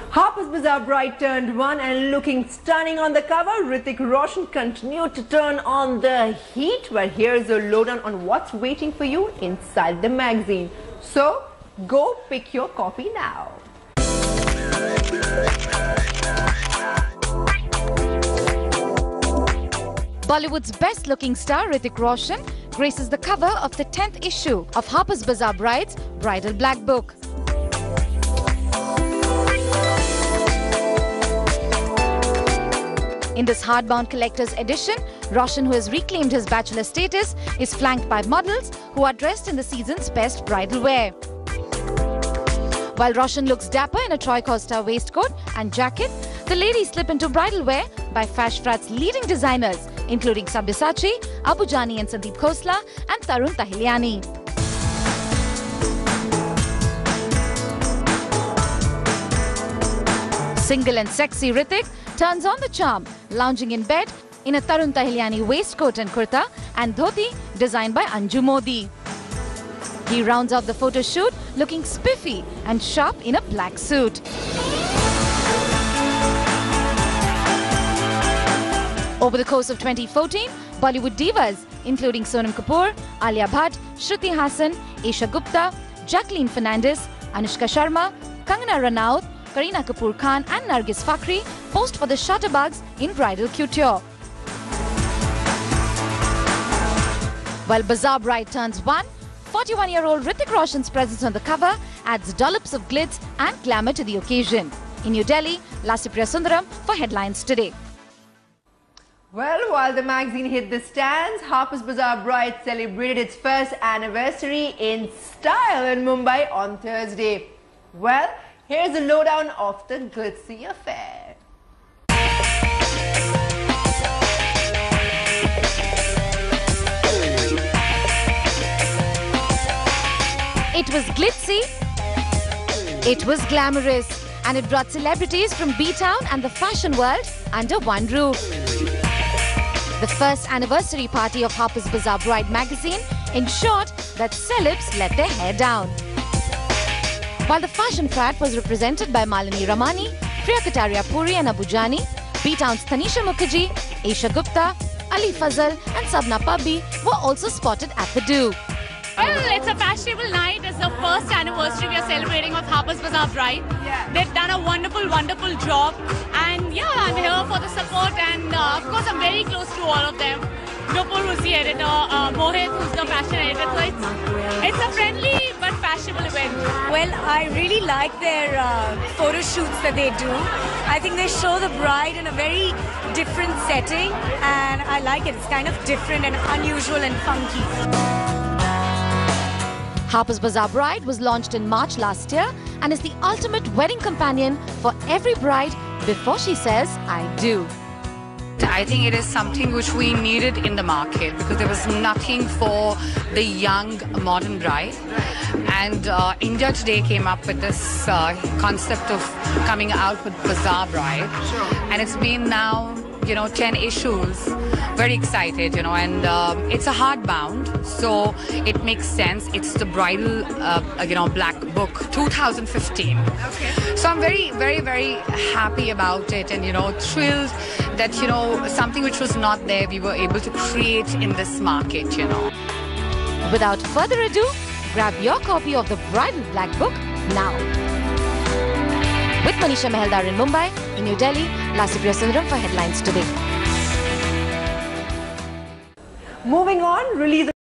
Harper's Bazaar Bride turned 1 and looking stunning on the cover. Hrithik Roshan continued to turn on the heat. Well, here's a lowdown on what's waiting for you inside the magazine. So, go pick your copy now. Bollywood's best-looking star Hrithik Roshan graces the cover of the 10th issue of Harper's Bazaar Bride's Bridal Black Book. In this hardbound collector's edition, Roshan, who has reclaimed his bachelor status, is flanked by models who are dressed in the season's best bridal wear. While Roshan looks dapper in a Troy Costa waistcoat and jacket, the ladies slip into bridal wear by Fashfrat's leading designers, including Sabyasachi, Abu Jani and Sandeep Khosla, and Tarun Tahiliani. Single and sexy Hrithik turns on the charm, lounging in bed in a Tarun Tahiliani waistcoat and kurta and dhoti designed by Anju Modi. He rounds out the photo shoot looking spiffy and sharp in a black suit. Over the course of 2014, Bollywood divas including Sonam Kapoor, Alia Bhatt, Shruti Hassan, Esha Gupta, Jacqueline Fernandez, Anushka Sharma, Kangana Ranaut, Kareena Kapoor Khan and Nargis Fakhri posed for the shutterbugs in bridal couture. While Bazaar Bride turns 1, 41-year-old Hrithik Roshan's presence on the cover adds dollops of glitz and glamour to the occasion. In New Delhi, Lasipriya Sundaram for Headlines Today. Well, while the magazine hit the stands, Harper's Bazaar Bride celebrated its first anniversary in style in Mumbai on Thursday. Well, here's a lowdown of the glitzy affair. It was glitzy, it was glamorous, and it brought celebrities from B-Town and the fashion world under one roof. The first anniversary party of Harper's Bazaar Bride magazine ensured that celebs let their hair down. While the fashion frat was represented by Malini Ramani, Priya Kataria Puri and Abu Jani, B-Town's Tanisha Mukherjee, Esha Gupta, Ali Fazal and Sabna Pabbi were also spotted at the do. Well, it's a fashionable night. It's the first anniversary we are celebrating of Harper's Bazaar Bride. Yeah. They've done a wonderful, wonderful job. And yeah, I'm here for the support. And of course, I'm very close to all of them. Nupur, who's the editor, Mohit, who's the fashion editor. So it's a friendly but fashionable event. Well, I really like their photo shoots that they do. I think they show the bride in a very different setting. And I like it. It's kind of different and unusual and funky. Harper's Bazaar Bride was launched in March last year and is the ultimate wedding companion for every bride before she says, I do. I think it is something which we needed in the market because there was nothing for the young modern bride. And India Today came up with this concept of coming out with Bazaar Bride. And it's been now, 10 issues. Very excited, and it's a hardbound, so it makes sense. It's the bridal, black book, 2015. Okay. So I'm very, very, very happy about it, and thrilled that something which was not there, we were able to create in this market. Without further ado, grab your copy of the Bridal Black Book now. With Manisha Meheldar in Mumbai, in New Delhi, Lasipriya Sundaram for Headlines Today. Moving on, release